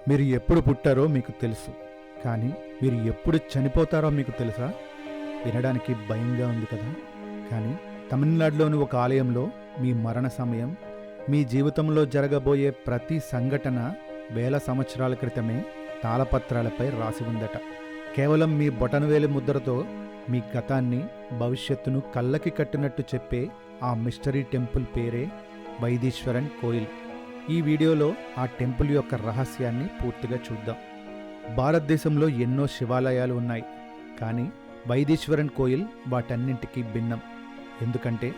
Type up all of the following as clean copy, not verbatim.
మీరు ఎప్పుడు పుట్టారో మీకు తెలుసు, కానీ మీరు ఎప్పుడు చనిపోతారో మీకు తెలుసా? వినడానికి భయంగా ఉంది కదా. కానీ తమిళనాడులోని ఒక ఆలయంలో మీ మరణ సమయం, మీ జీవితంలో జరగబోయే ప్రతి సంఘటన వేల సంవత్సరాల క్రితమే తాళపత్రాలపై రాసి ఉందట. కేవలం మీ బొటనవేలి ముద్రతో మీ గతాన్ని, భవిష్యత్తును కళ్ళకి కట్టినట్టు చెప్పే ఆ మిస్టరీ టెంపుల్ పేరే వైదీశ్వరన్ కోయిల్. ఈ వీడియోలో ఆ టెంపుల్ యొక్క రహస్యాన్ని పూర్తిగా చూద్దాం. భారతదేశంలో ఎన్నో శివాలయాలు ఉన్నాయి, కానీ వైదీశ్వరన్ కోయిల్ వాటన్నింటికీ భిన్నం. ఎందుకంటే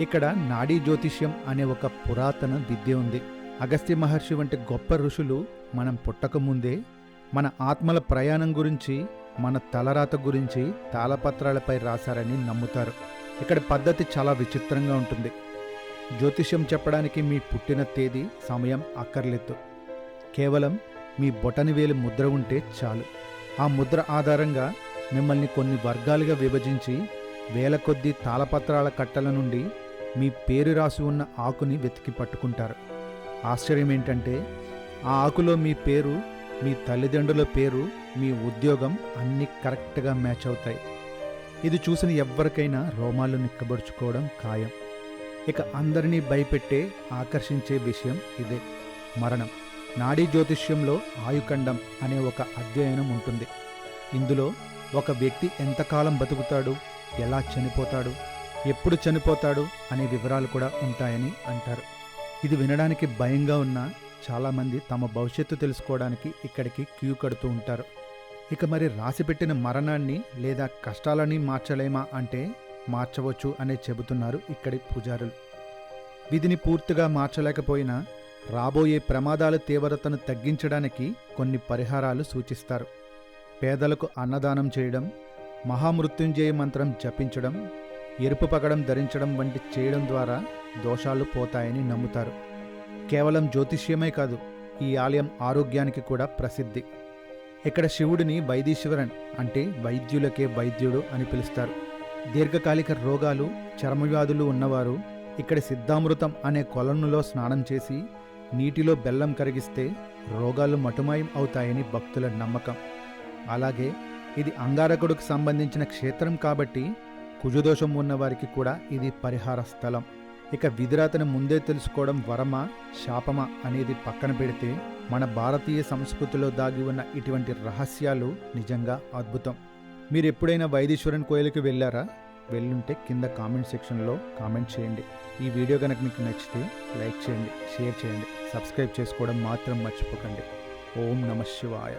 ఇక్కడ నాడీ జ్యోతిష్యం అనే ఒక పురాతన విద్య ఉంది. అగస్త్య మహర్షి వంటి గొప్ప ఋషులు మనం పుట్టకముందే మన ఆత్మల ప్రయాణం గురించి, మన తలరాత గురించి తాళపత్రాలపై రాశారని నమ్ముతారు. ఇక్కడ పద్ధతి చాలా విచిత్రంగా ఉంటుంది. జ్యోతిష్యం చెప్పడానికి మీ పుట్టిన తేదీ, సమయం అక్కర్లేదు. కేవలం మీ బొటనవేలు ముద్ర ఉంటే చాలు. ఆ ముద్ర ఆధారంగా మిమ్మల్ని కొన్ని వర్గాలుగా విభజించి వేల కొద్దీ తాళపత్రాల కట్టల నుండి మీ పేరు రాసి ఉన్న ఆకుని వెతికి పట్టుకుంటారు. ఆశ్చర్యం ఏంటంటే ఆ ఆకులో మీ పేరు, మీ తల్లిదండ్రుల పేరు, మీ ఉద్యోగం అన్నీ కరెక్ట్గా మ్యాచ్ అవుతాయి. ఇది చూసిన ఎవ్వరికైనా రోమాలు నిక్కబడుచుకోవడం ఖాయం. ఇక అందరినీ భయపెట్టే, ఆకర్షించే విషయం ఇదే, మరణం. నాడీ జ్యోతిష్యంలో ఆయుఖండం అనే ఒక అధ్యయనం ఉంటుంది. ఇందులో ఒక వ్యక్తి ఎంతకాలం బతుకుతాడు, ఎలా చనిపోతాడు, ఎప్పుడు చనిపోతాడు అనే వివరాలు కూడా ఉంటాయని అంటారు. ఇది వినడానికి భయంగా ఉన్నా చాలామంది తమ భవిష్యత్తు తెలుసుకోవడానికి ఇక్కడికి క్యూ కడుతూ ఉంటారు. ఇక మరి రాసిపెట్టిన మరణాన్ని లేదా కష్టాలని మార్చలేమా అంటే మార్చవచ్చు అనే చెబుతున్నారు ఇక్కడి పూజారులు. విధిని పూర్తిగా మార్చలేకపోయినా రాబోయే ప్రమాదాల తీవ్రతను తగ్గించడానికి కొన్ని పరిహారాలు సూచిస్తారు. పేదలకు అన్నదానం చేయడం, మహామృత్యుంజయ మంత్రం జపించడం, ఎరుపు పగడం ధరించడం వంటి చేయడం ద్వారా దోషాలు పోతాయని నమ్ముతారు. కేవలం జ్యోతిష్యమే కాదు, ఈ ఆలయం ఆరోగ్యానికి కూడా ప్రసిద్ధి. ఇక్కడ శివుడిని వైదీశ్వరన్ అంటే వైద్యులకే వైద్యుడు అని పిలుస్తారు. దీర్ఘకాలిక రోగాలు, చర్మవ్యాధులు ఉన్నవారు ఇక్కడ సిద్ధామృతం అనే కొలనులో స్నానం చేసి నీటిలో బెల్లం కరిగిస్తే రోగాలు మటుమాయం అవుతాయని భక్తుల నమ్మకం. అలాగే ఇది అంగారకుడికి సంబంధించిన క్షేత్రం కాబట్టి కుజదోషం ఉన్నవారికి కూడా ఇది పరిహార స్థలం. ఇక విధిరాతను ముందే తెలుసుకోవడం వరమా, శాపమా అనేది పక్కన పెడితే మన భారతీయ సంస్కృతిలో దాగి ఉన్న ఇటువంటి రహస్యాలు నిజంగా అద్భుతం. మీరు ఎప్పుడైనా వైదీశ్వరన్ కోయిల్కి వెళ్ళారా? వెళ్ళుంటే కింద కామెంట్ సెక్షన్లో కామెంట్ చేయండి. ఈ వీడియో కనుక మీకు నచ్చితే లైక్ చేయండి, షేర్ చేయండి, సబ్స్క్రైబ్ చేసుకోవడం మాత్రం మర్చిపోకండి. ఓం నమః శివాయ.